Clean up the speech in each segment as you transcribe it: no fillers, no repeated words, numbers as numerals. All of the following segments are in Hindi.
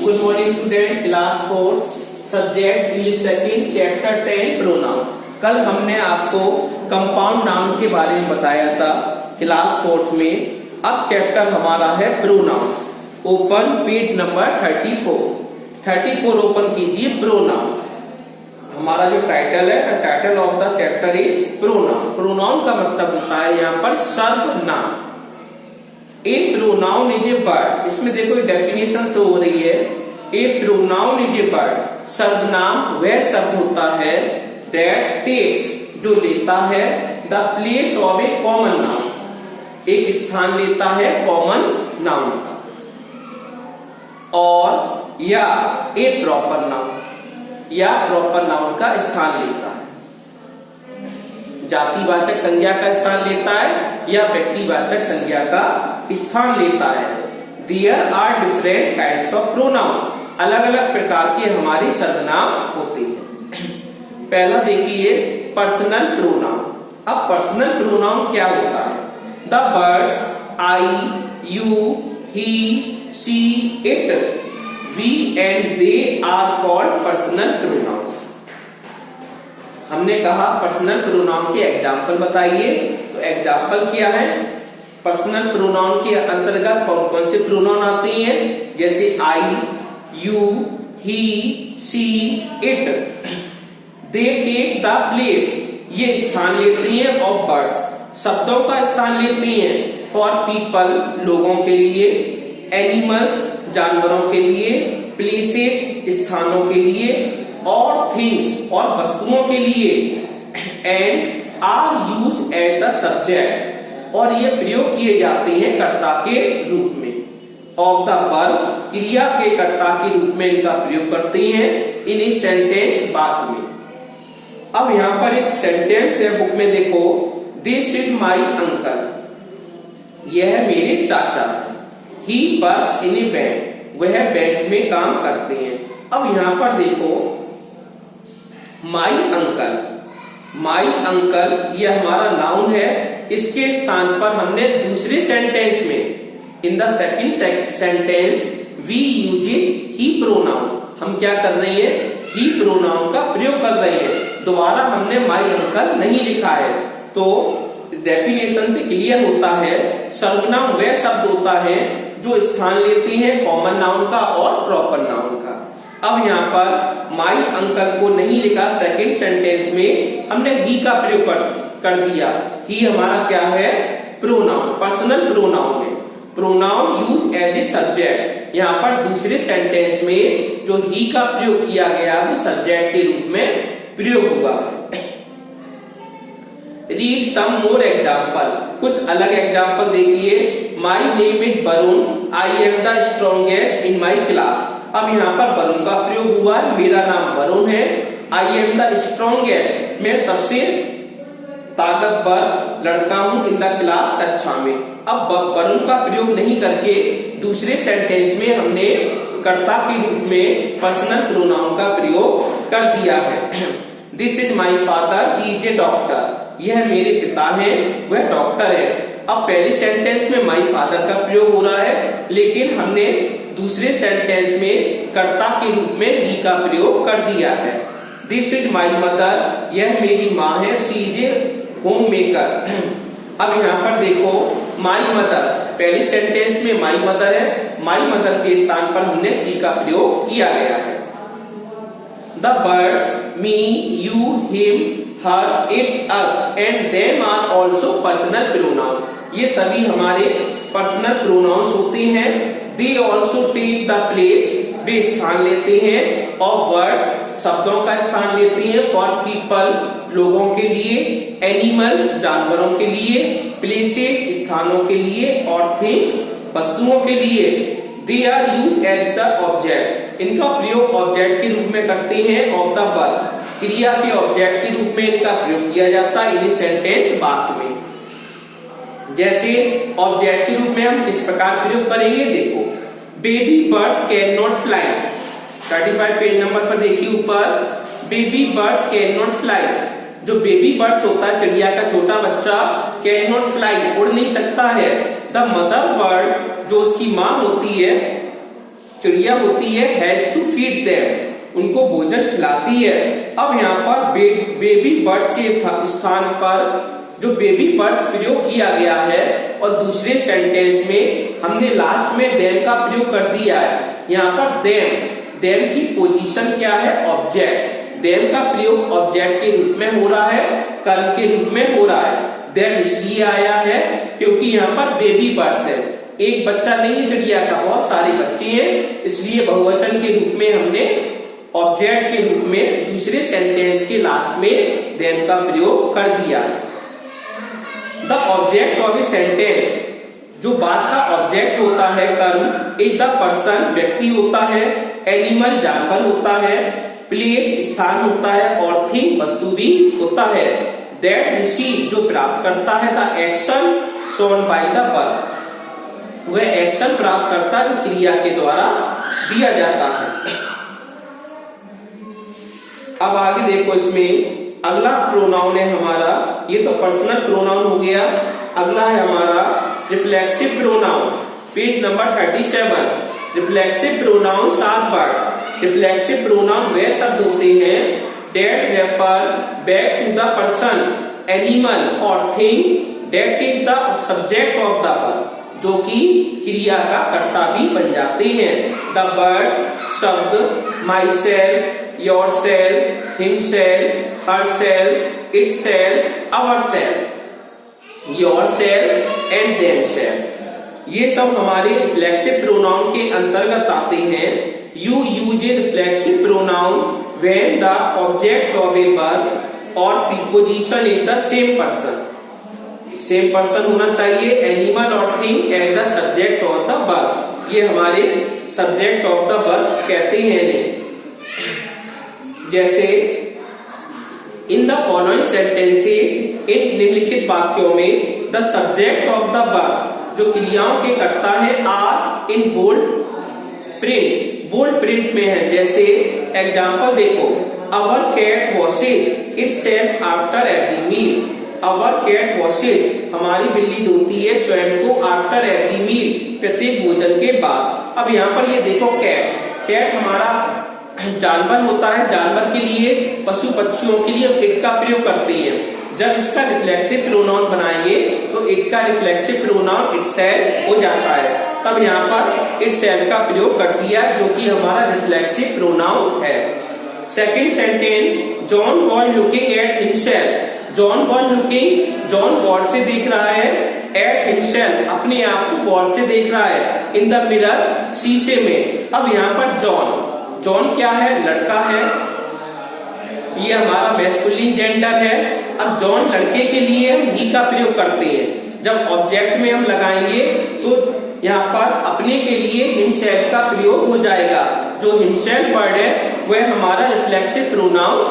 Good morning student, class 4 subject English second chapter 10 pronoun. कल हमने आपको कंपाउंड नाउन के बारे में बताया था क्लास 4 में। अब चैप्टर हमारा है pronoun. Open page number 34 open कीजिए। प्रोनाउंस हमारा जो टाइटल है, title of the chapter is pronoun. Pronoun का मतलब होता है यहाँ पर सर्वनाम। ए प्रोनाउन इज ए वर्ड। इसमें देखो डेफिनेशन से हो रही है। ए प्रोनाउन इज ए वर्ड। सर्वनाम वह शब्द होता है दैट टेक्स, जो लेता है the place of A common noun, एक स्थान लेता है कॉमन नाउन का, और या ए प्रॉपर नाउन, या प्रॉपर नाउन का स्थान लेता है। जातिवाचक संज्ञा का स्थान लेता है या व्यक्तिवाचक संज्ञा का स्थान लेता है। There are different kinds of pronoun. अलग अलग प्रकार के हमारे सर्वनाम होते हैं। पहला देखिए पर्सनल प्रोनाउन। अब पर्सनल प्रोनाउन क्या होता है? The words I, you, he, she, it, we and they are called personal pronouns. हमने कहा पर्सनल प्रोनाउन के एग्जाम्पल बताइए, तो एग्जाम्पल क्या है? पर्सनल प्रोनाउन के अंतर्गत कौन कौन से प्रोनाउन आते हैं? जैसे I, you, he, she, it. They take the place, ये स्थान लेती हैं ऑफ वर्ड्स, शब्दों का स्थान लेती हैं। फॉर पीपल, लोगों के लिए। एनिमल्स, जानवरों के लिए। प्लेसेज, स्थानों के लिए। और थिंग्स, और वस्तुओं के लिए। And are use at the subject, और ये प्रयोग किए जाते हैं कर्ता के रूप में। ऑफ द वर्ब, क्रिया के कर्ता के रूप में इनका प्रयोग करते हैं इन ए सेंटेंस, बात में। अब यहां पर एक सेंटेंस है बुक में, देखो। दिस इज माई अंकल, यह मेरे चाचा है। He works in A bank, वह बैंक में काम करते हैं। अब यहां पर देखो माई अंकल, माई अंकल यह हमारा नाउन है। इसके स्थान पर हमने दूसरे सेंटेंस में, in the second sentence, we uses he pronoun, हम क्या कर रहे हैं? ही प्रोनाउन का प्रयोग कर रहे हैं। दोबारा हमने माई अंकल नहीं लिखा है। तो डेफिनेशन से क्लियर होता है सर्वनाम वह शब्द होता है जो स्थान लेते हैं कॉमन नाउन का और प्रॉपर नाउन का। अब यहाँ पर माई अंकल को नहीं लिखा, सेकंड सेंटेंस में हमने ही का प्रयोग कर दिया। ही हमारा क्या है? प्रोनाउन, पर्सनल प्रोनाउन है। Pronoun use as a subject. यहाँ पर दूसरे सेंटेंस में जो ही का प्रयोग किया गया वो सब्जेक्ट के रूप में प्रयोग हुआ है। रीड सम मोर एग्जाम्पल, कुछ अलग एग्जाम्पल देखिए। My name is Varun, I am the strongest in my class. अब यहाँ पर वरुण का प्रयोग हुआ है, मेरा नाम वरुण है। आई एम द स्ट्रॉन्गेस्ट, मैं सबसे ताकतवर लड़का हूं इन द क्लास, कक्षा में। अब वरुण का प्रयोग नहीं करके दूसरे सेंटेंस में हमने कर्ता के रूप में पर्सनल प्रोनाउन का प्रयोग कर दिया है। This is my father, he is a doctor, यह मेरे पिता हैं, वह डॉक्टर है। अब पहले सेंटेंस में माई फादर का प्रयोग हो रहा है, लेकिन हमने दूसरे सेंटेंस में कर्ता के रूप में ही का प्रयोग कर दिया है। दिस इज माई मदर, यह मेरी माँ है। She is a home maker. अब यहाँ पर देखो माई मदर, पहले सेंटेंस में माई मदर है, माई मदर के स्थान पर हमने सी का प्रयोग किया गया है। The words me, you, him, her, it, us and them are also personal pronoun. ये सभी हमारे पर्सनल प्रोनाउंस होते हैं। They also take the place, वे स्थान लेते हैं। ऑफ वर्ड्स, शब्दों का स्थान लेते हैं। फॉर पीपल, लोगों के लिए। एनिमल्स, जानवरों के लिए। प्लेसेस, स्थानों के लिए। और थिंग्स, वस्तुओं के लिए। They are use at the object, इनका प्रयोग ऑब्जेक्ट के रूप में करते हैं। ऑफ द वर्ब, क्रिया के ऑब्जेक्ट के रूप में इनका प्रयोग किया जाता है इन सेंटेंस, वाक्य में। जैसे ऑब्जेक्ट के रूप में हम किस प्रकार प्रयोग करेंगे? देखो, baby birds can not fly. 35 page number पर देखिए ऊपर, baby birds can not fly. जो बेबी बर्ड्स होता है, चिड़िया का छोटा बच्चा, कैन नॉट फ्लाई, उड़ नहीं सकता है। द मदर बर्ड, जो उसकी माँ होती है चिड़िया होती है हैज टू फीड देम, उनको भोजन खिलाती है। अब यहाँ पर बेबी बर्ड्स के स्थान पर जो बेबी बर्ड्स प्रयोग किया गया है और दूसरे सेंटेंस में हमने लास्ट में देम का प्रयोग कर दिया है। यहाँ पर देम की पोजीशन क्या है? ऑब्जेक्ट। देम का प्रयोग ऑब्जेक्ट के रूप में हो रहा है, कर्म के रूप में हो रहा है। देम इसलिए आया है क्योंकि यहाँ पर बेबी बर्ड्स है, एक बच्चा नहीं है चिड़िया का, बहुत सारे बच्चे हैं, इसलिए बहुवचन के रूप में हमने ऑब्जेक्ट के रूप में दूसरे सेंटेंस के लास्ट में देम का प्रयोग कर दिया है। The object of a sentence, जो बात का ऑब्जेक्ट होता है कर्म, इज द पर्सन व्यक्ति होता है, एनिमल जानवर होता है, प्लेस स्थान होता है और थिंग वस्तु भी होता है, दैट रिसीव जो प्राप्त करता है, the action shown by the verb, वह एक्शन प्राप्त करता है जो क्रिया के द्वारा दिया जाता है। अब आगे देखो, इसमें अगला प्रोनाउन है हमारा, ये तो पर्सनल प्रोनाउन हो गया। अगला है हमारा reflexive pronoun, page number 37। Reflexive pronoun 7 words. Reflexive pronoun वे शब्द होते हैं that refer back to the person, animal or thing that is the subject of the verb, जो कि क्रिया का कर्ता भी बन जाते हैं। द वर्ड्स शब्द myself, yourself, himself, herself, itself, ourself, yourself and themselves, ये सब हमारे रिफ्लेक्सिव प्रोनाउन के अंतर्गत आते हैं। You use a reflexive pronoun when the object of a verb और preposition is the same person. Same person होना चाहिए, एनिमल और thing as the subject of the verb, ये हमारे सब्जेक्ट ऑफ द वर्ब कहते हैं इन्हें। जैसे इन द फॉलोइंग सेंटेंसेस, इन निम्नलिखित वाक्यों में the subject of the verb, जो क्रियाओं के कर्ता है, are in bold print, bold print में है। जैसे एग्जांपल देखो, our cat washes itself after every meal. Our cat washes, हमारी बिल्ली धोती है स्वयं को आफ्टर एवरी मील, प्रत्येक भोजन के बाद। अब यहाँ पर ये देखो कैट हमारा जानवर होता है, जानवर के लिए, पशु पक्षियों के लिए इट का प्रयोग करते हैं। जब इसका रिफ्लेक्सिव प्रोनाउन बनाएंगे तो इट का रिफ्लेक्सिव प्रोनाउन इटसेल्फ हो जाता है, तब यहाँ पर इटसेल्फ का प्रयोग कर दिया जो कि हमारा रिफ्लेक्सिव प्रोनाउन है। Second sentence, John was looking at himself. John was looking, John गौर से देख रहा है, एट हिमसेल्फ, अपने आप को गौर से देख रहा है, इन द मिरर, शीशे में। अब यहाँ पर जॉन क्या है? लड़का है, ये हमारा मैस्कुलिन जेंडर है। अब जॉन लड़के के लिए हम ही का प्रयोग करते हैं। जब ऑब्जेक्ट में हम लगाएंगे तो यहाँ पर अपने के लिए हिमसेल्फ का प्रयोग हो जाएगा। जो हिमसेल्फ वर्ड है वह हमारा रिफ्लेक्सिव प्रोनाउन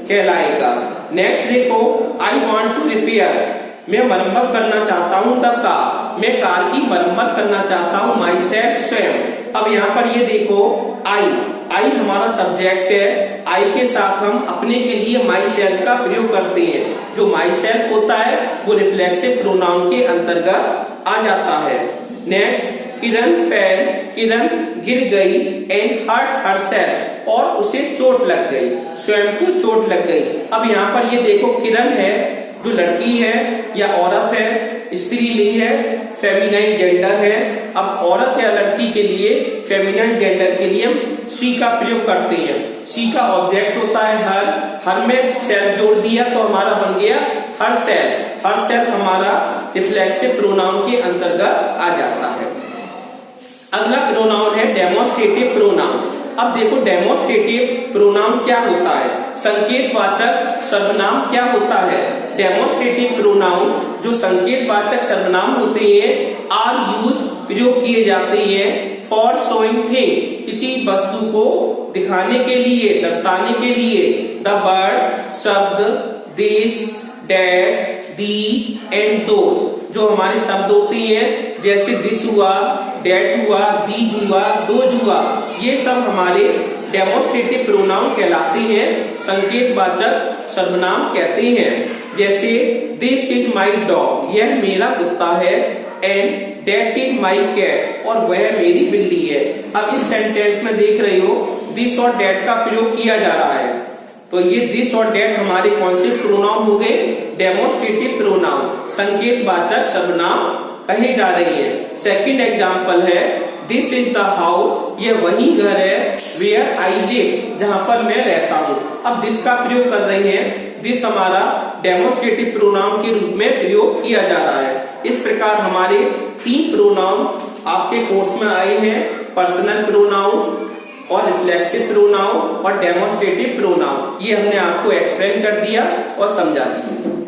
कहलाएगा। नेक्स्ट देखो, आई वॉन्ट टू रिपेयर, मैं मरम्मत करना चाहता हूँ द कार, मैं कार की मरम्मत करना चाहता हूँ, माई सेल्फ, स्वयं। अब यहाँ पर ये देखो, आई हमारा सब्जेक्ट है, आई के साथ हम अपने के लिए माई सेल्फ का प्रयोग करते हैं। जो माई सेल्फ होता है वो रिफ्लेक्सिव प्रोनाउन के अंतर्गत आ जाता है। नेक्स्ट, किरण फेल, किरण गिर गई, एंड हर्ट हरसेल्फ, और उसे चोट लग गई, स्वयं को चोट लग गई। अब यहाँ पर ये देखो, किरण है जो लड़की है या औरत है, स्त्रीलिंग है, फेमिनाइन जेंडर है। अब औरत या लड़की के लिए फेमिनाइन जेंडर के लिए हम शी का प्रयोग करते हैं। शी का ऑब्जेक्ट होता है हर में सेल्फ जोड़ दिया तो हमारा बन गया हर सेल्फ। हर सेल्फ हमारा रिफ्लेक्सिव प्रोनाउन के अंतर्गत आ जाता है। अगला प्रोनाउन है डेमोस्ट्रेटिव प्रोनाउन। अब देखो, डेमोस्ट्रेटिव प्रोनाउन क्या होता है? संकेतवाचक सर्वनाम क्या होता है? डेमोस्ट्रेटिव प्रोनाउन जो संकेतवाचक सर्वनाम होते हैं, आर यूज प्रयोग किए जाते हैं फॉर शोइंग थिंग, किसी वस्तु को दिखाने के लिए, दर्शाने के लिए। द वर्ड शब्द this, that, these and those, जो हमारे शब्द होते हैं, जैसे दिस हुआ, डैट हुआ, दीज हुआ, दोज हुआ, ये सब हमारे डेमोस्ट्रेटिव प्रोनाउन कहलाते हैं, संकेतवाचक सर्वनाम कहते हैं। जैसे दिस इज माई डॉग, यह मेरा कुत्ता है, and that is my cat, और वह मेरी बिल्ली है। अब इस सेंटेंस में देख रहे हो दिस और डेट का प्रयोग किया जा रहा है, तो ये दिस और डेट हमारे कौन से प्रोनाउन हो गए? डेमोस्ट्रेटिव प्रोनाउन, संकेतवाचक सर्वनाम कहे जा रही है। सेकंड एग्जांपल है दिस इज द हाउस, ये वही घर है वेयर आई लिव, जहां पर मैं रहता हूं। अब दिस का प्रयोग कर रहे हैं, दिस हमारा डेमोस्ट्रेटिव प्रोनाउन के रूप में प्रयोग किया जा रहा है। इस प्रकार हमारे 3 प्रोनाउन आपके कोर्स में आए हैं, पर्सनल प्रोनाउन और रिफ्लेक्सिव प्रोनाउन और डेमोस्ट्रेटिव प्रोनाउन। ये हमने आपको एक्सप्लेन कर दिया और समझा दिया।